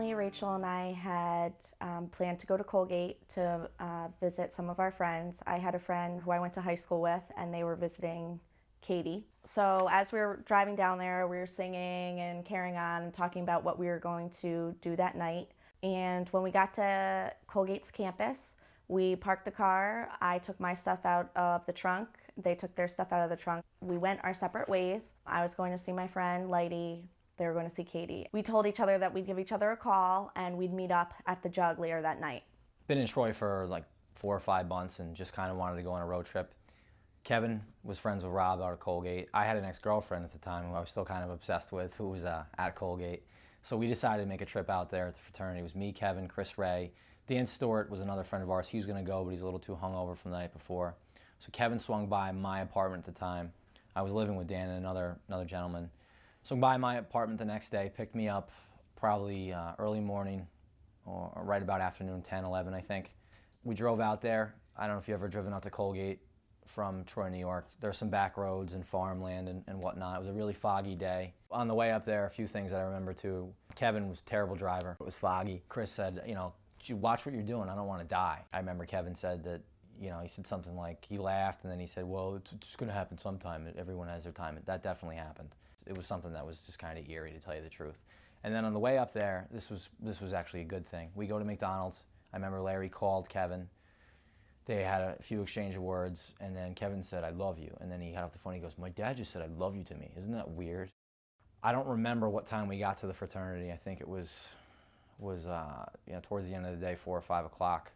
Emily, Rachel, and I had planned to go to Colgate to visit some of our friends. I had a friend who I went to high school with, and they were visiting Katie. So as we were driving down there, we were singing and carrying on and talking about what we were going to do that night. And when we got to Colgate's campus, we parked the car. I took my stuff out of the trunk. They took their stuff out of the trunk. We went our separate ways. I was going to see my friend, Lighty. They were going to see Katie. We told each other that we'd give each other a call and we'd meet up at the Jug later that night. Been in Troy for like 4 or 5 months and just kind of wanted to go on a road trip. Kevin was friends with Rob out of Colgate. I had an ex-girlfriend at the time who I was still kind of obsessed with, who was at Colgate. So we decided to make a trip out there at the fraternity. It was me, Kevin, Chris Ray. Dan Stewart was another friend of ours. He was going to go, but he's a little too hungover from the night before. So Kevin swung by my apartment at the time. I was living with Dan and another gentleman. Swung by my apartment the next day, picked me up probably early morning or right about afternoon, 10, 11, I think. We drove out there. I don't know if you've ever driven out to Colgate from Troy, New York. There's some back roads and farmland and whatnot. It was a really foggy day. On the way up there, a few things that I remember too. Kevin was a terrible driver. It was foggy. Chris said, you know, watch what you're doing. I don't want to die. I remember Kevin said that, you know, he said something like, he laughed and then he said, well, it's going to happen sometime. Everyone has their time. That definitely happened. It was something that was just kind of eerie, to tell you the truth. And then on the way up there, this was actually a good thing. We go to McDonald's. I remember Larry called Kevin. They had a few exchange of words, and then Kevin said, I love you. And then he got off the phone, he goes, my dad just said, I love you to me. Isn't that weird? I don't remember what time we got to the fraternity. I think it was you know, towards the end of the day, 4 or 5 o'clock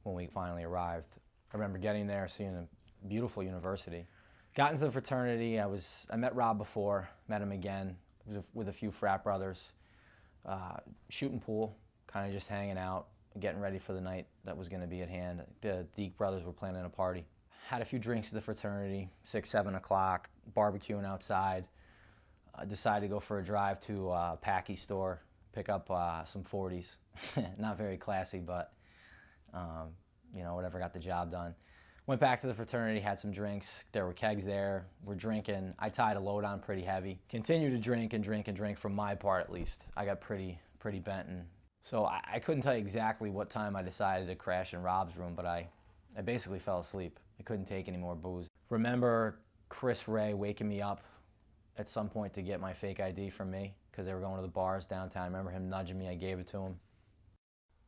when we finally arrived. I remember getting there, seeing a beautiful university. Got into the fraternity. I met Rob before, met him again. With a few frat brothers, shooting pool, kind of just hanging out, getting ready for the night that was going to be at hand. The Deke brothers were planning a party. Had a few drinks at the fraternity, 6, 7 o'clock, barbecuing outside. Decided to go for a drive to a Packy store, pick up some 40s. Not very classy, but you know, whatever, got the job done. Went back to the fraternity, had some drinks. There were kegs there. We're drinking. I tied a load on pretty heavy. Continued to drink and drink and drink, from my part at least. I got pretty bent. And so I couldn't tell you exactly what time I decided to crash in Rob's room, but I basically fell asleep. I couldn't take any more booze. Remember Chris Ray waking me up at some point to get my fake ID from me because they were going to the bars downtown. I remember him nudging me. I gave it to him.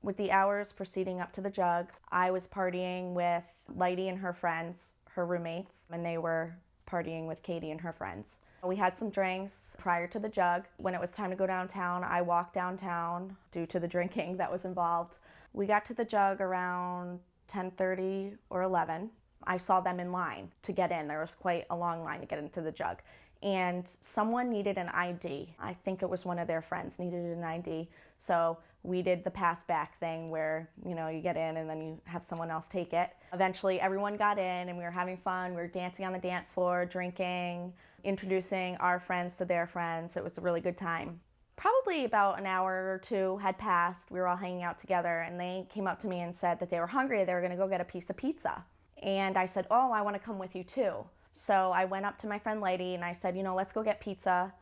With the hours proceeding up to the Jug, I was partying with Lighty and her friends, her roommates, and they were partying with Katie and her friends. We had some drinks prior to the Jug. When it was time to go downtown, I walked downtown due to the drinking that was involved. We got to the Jug around 10:30 or 11. I saw them in line to get in. There was quite a long line to get into the Jug. And someone needed an ID. I think it was one of their friends needed an ID. So we did the pass back thing where, you know, you get in and then you have someone else take it. Eventually everyone got in and we were having fun. We were dancing on the dance floor, drinking, introducing our friends to their friends. It was a really good time. Probably about an hour or two had passed. We were all hanging out together and they came up to me and said that they were hungry. They were gonna go get a piece of pizza. And I said, oh, I wanna come with you too. So I went up to my friend Lighty and I said, you know, let's go get pizza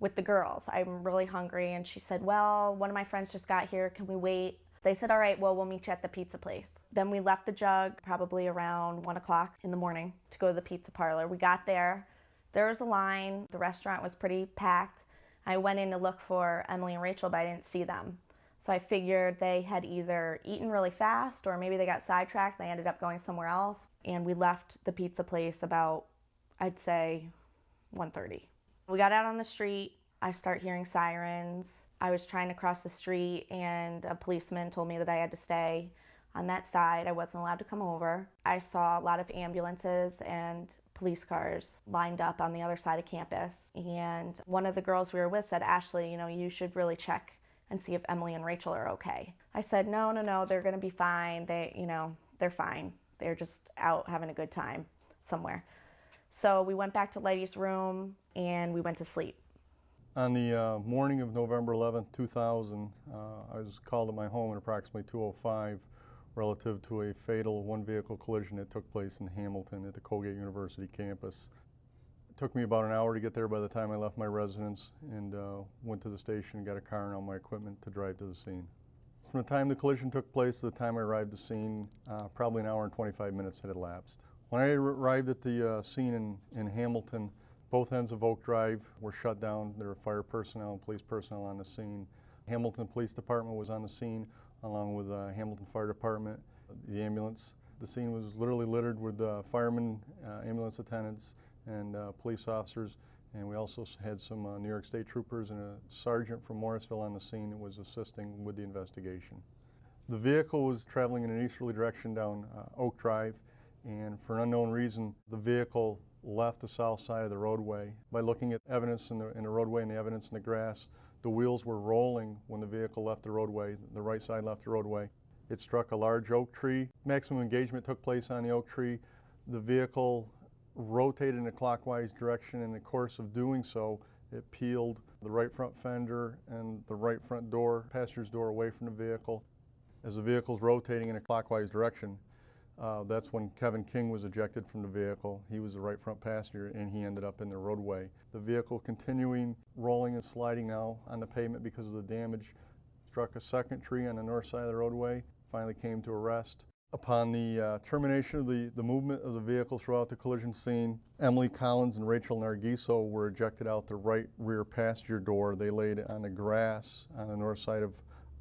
with the girls. I'm really hungry. And she said, well, one of my friends just got here. Can we wait? They said, all right, well, we'll meet you at the pizza place. Then we left the Jug probably around 1 o'clock in the morning to go to the pizza parlor. We got there. There was a line. The restaurant was pretty packed. I went in to look for Emily and Rachel, but I didn't see them. So I figured they had either eaten really fast or maybe they got sidetracked. They ended up going somewhere else. And we left the pizza place about, I'd say, 1:30. We got out on the street. I start hearing sirens. I was trying to cross the street and a policeman told me that I had to stay on that side. I wasn't allowed to come over. I saw a lot of ambulances and police cars lined up on the other side of campus. And one of the girls we were with said, Ashley, you know, you should really check and see if Emily and Rachel are okay. I said, no, they're gonna be fine. They're fine. They're just out having a good time somewhere. So we went back to Lighty's room and we went to sleep. On the morning of November 11th, 2000, I was called to my home at approximately 2:05 relative to a fatal one-vehicle collision that took place in Hamilton at the Colgate University campus. It took me about an hour to get there by the time I left my residence, and went to the station, got a car and all my equipment to drive to the scene. From the time the collision took place to the time I arrived at the scene, probably an hour and 25 minutes had elapsed. When I arrived at the scene in Hamilton, both ends of Oak Drive were shut down. There were fire personnel and police personnel on the scene. Hamilton Police Department was on the scene, along with Hamilton Fire Department, the ambulance. The scene was literally littered with firemen, ambulance attendants, and police officers. And we also had some New York State troopers and a sergeant from Morrisville on the scene that was assisting with the investigation. The vehicle was traveling in an easterly direction down Oak Drive, and for an unknown reason, the vehicle left the south side of the roadway. By looking at evidence in the roadway and the evidence in the grass, the wheels were rolling when the vehicle left the roadway. The right side left the roadway. It struck a large oak tree. Maximum engagement took place on the oak tree. The vehicle rotated in a clockwise direction. In the course of doing so, it peeled the right front fender and the right front door, passenger's door, away from the vehicle. As the vehicle's rotating in a clockwise direction, that's when Kevin King was ejected from the vehicle. He was the right front passenger, and he ended up in the roadway. The vehicle, continuing rolling and sliding now on the pavement because of the damage, struck a second tree on the north side of the roadway, finally came to a rest. Upon the termination of the movement of the vehicle throughout the collision scene, Emily Collins and Rachel Nargiso were ejected out the right rear passenger door. They laid on the grass on the north side of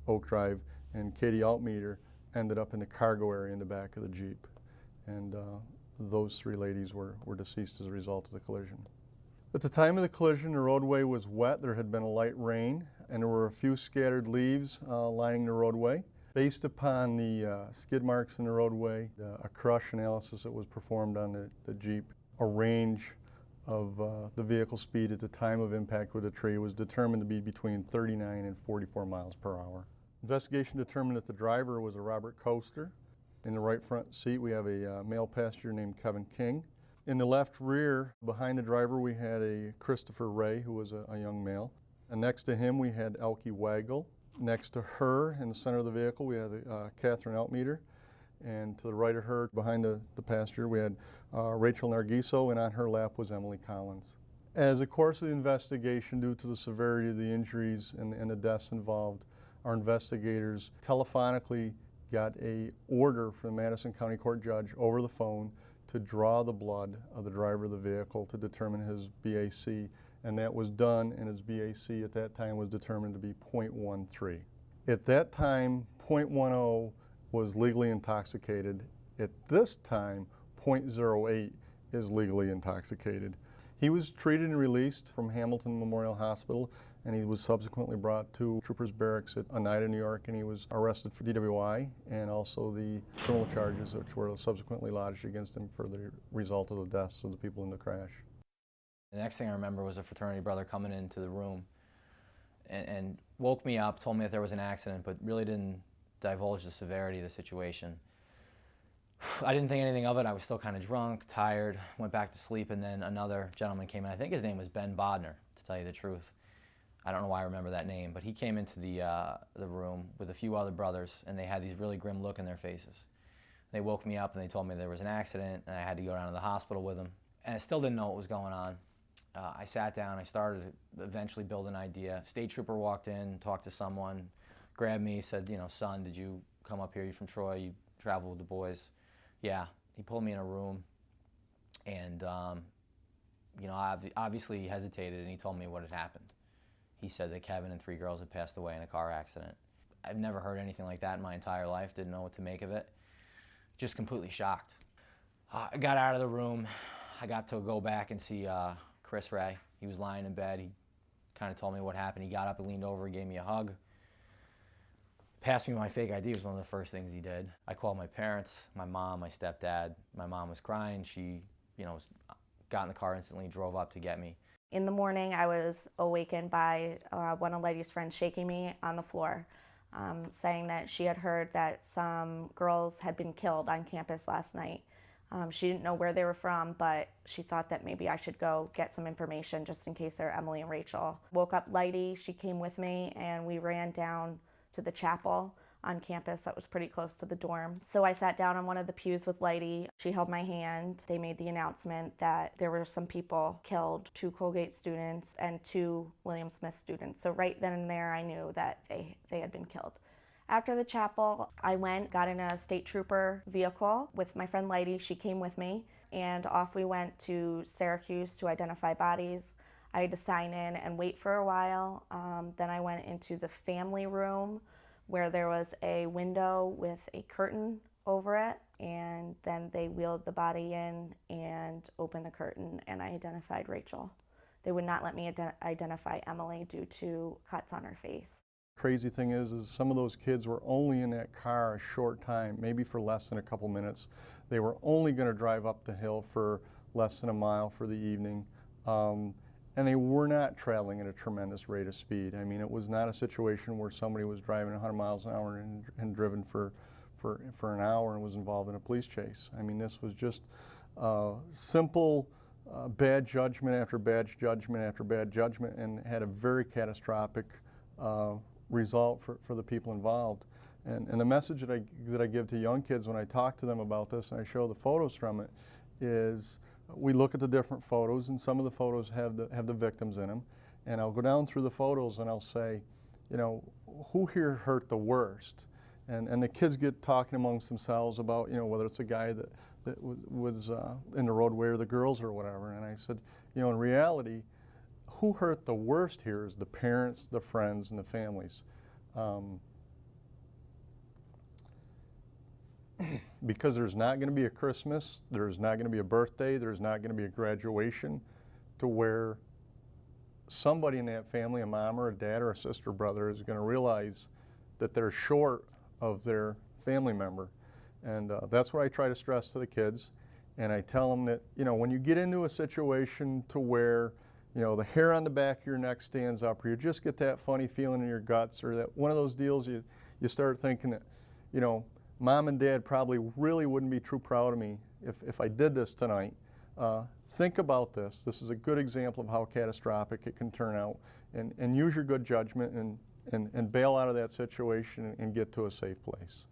Oak Drive, and Katie Altmeter ended up in the cargo area in the back of the Jeep. And those three ladies were deceased as a result of the collision. At the time of the collision, the roadway was wet. There had been a light rain, and there were a few scattered leaves lining the roadway. Based upon the skid marks in the roadway, a crush analysis that was performed on the Jeep, a range of the vehicle speed at the time of impact with the tree was determined to be between 39 and 44 miles per hour. Investigation determined that the driver was a Robert Coaster. In the right front seat, we have a male passenger named Kevin King. In the left rear, behind the driver, we had a Christopher Ray, who was a young male. And next to him, we had Elkie Waggle. Next to her, in the center of the vehicle, we had Catherine Altmeter. And to the right of her, behind the passenger, we had Rachel Nargiso, and on her lap was Emily Collins. As a course of the investigation, due to the severity of the injuries and the deaths involved, our investigators telephonically got an order from the Madison County Court judge over the phone to draw the blood of the driver of the vehicle to determine his BAC, and that was done, and his BAC at that time was determined to be .13. At that time, .10 was legally intoxicated. At this time, .08 is legally intoxicated. He was treated and released from Hamilton Memorial Hospital, and he was subsequently brought to Troopers Barracks at Oneida, New York, and he was arrested for DWI and also the criminal charges which were subsequently lodged against him for the result of the deaths of the people in the crash. The next thing I remember was a fraternity brother coming into the room and woke me up, told me that there was an accident, but really didn't divulge the severity of the situation. I didn't think anything of it. I was still kind of drunk, tired, went back to sleep, and then another gentleman came in. I think his name was Ben Bodner, to tell you the truth. I don't know why I remember that name, but he came into the room with a few other brothers, and they had these really grim look in their faces. They woke me up and they told me there was an accident, and I had to go down to the hospital with them. And I still didn't know what was going on. I sat down, I started to eventually build an idea. State trooper walked in, talked to someone, grabbed me, said, you know, son, did you come up here? You from Troy? You travel with the boys? Yeah. He pulled me in a room, and you know, obviously he hesitated, and he told me what had happened. He said that Kevin and 3 girls had passed away in a car accident. I've never heard anything like that in my entire life, didn't know what to make of it. Just completely shocked. I got out of the room. I got to go back and see Chris Ray. He was lying in bed. He kind of told me what happened. He got up and leaned over and gave me a hug. Passed me my fake ID was one of the first things he did. I called my parents, my mom, my stepdad. My mom was crying. She, you know, got in the car instantly, drove up to get me. In the morning, I was awakened by one of Letty's friends shaking me on the floor, saying that she had heard that some girls had been killed on campus last night. She didn't know where they were from, but she thought that maybe I should go get some information just in case they're Emily and Rachel. Woke up Letty, she came with me, and we ran down to the chapel on campus that was pretty close to the dorm. So I sat down on one of the pews with Lighty. She held my hand. They made the announcement that there were some people killed, 2 Colgate students and 2 William Smith students. So right then and there I knew that they had been killed. After the chapel, I got in a state trooper vehicle with my friend Lighty. She came with me, and off we went to Syracuse to identify bodies. I had to sign in and wait for a while. Then I went into the family room where there was a window with a curtain over it, and then they wheeled the body in and opened the curtain, and I identified Rachel. They would not let me identify Emily due to cuts on her face. Crazy thing is some of those kids were only in that car a short time, maybe for less than a couple minutes. They were only going to drive up the hill for less than a mile for the evening. And they were not traveling at a tremendous rate of speed. I mean, it was not a situation where somebody was driving 100 miles an hour and driven for an hour and was involved in a police chase. I mean, this was just simple bad judgment after bad judgment after bad judgment, and had a very catastrophic result for the people involved. And the message that I give to young kids when I talk to them about this and I show the photos from it is, we look at the different photos, and some of the photos have the victims in them, and I'll go down through the photos and I'll say, you know, who here hurt the worst? And the kids get talking amongst themselves about, you know, whether it's a guy that was in the roadway or the girls or whatever. And I said, you know, in reality, who hurt the worst here is the parents, the friends, and the families. Because there's not going to be a Christmas, there's not going to be a birthday, there's not going to be a graduation to where somebody in that family, a mom or a dad or a sister or brother, is going to realize that they're short of their family member. And that's what I try to stress to the kids. And I tell them that, you know, when you get into a situation to where, you know, the hair on the back of your neck stands up, or you just get that funny feeling in your guts, or that one of those deals you start thinking that, you know, Mom and Dad probably really wouldn't be too proud of me if I did this tonight. Think about this. This is a good example of how catastrophic it can turn out, and use your good judgment and bail out of that situation and get to a safe place.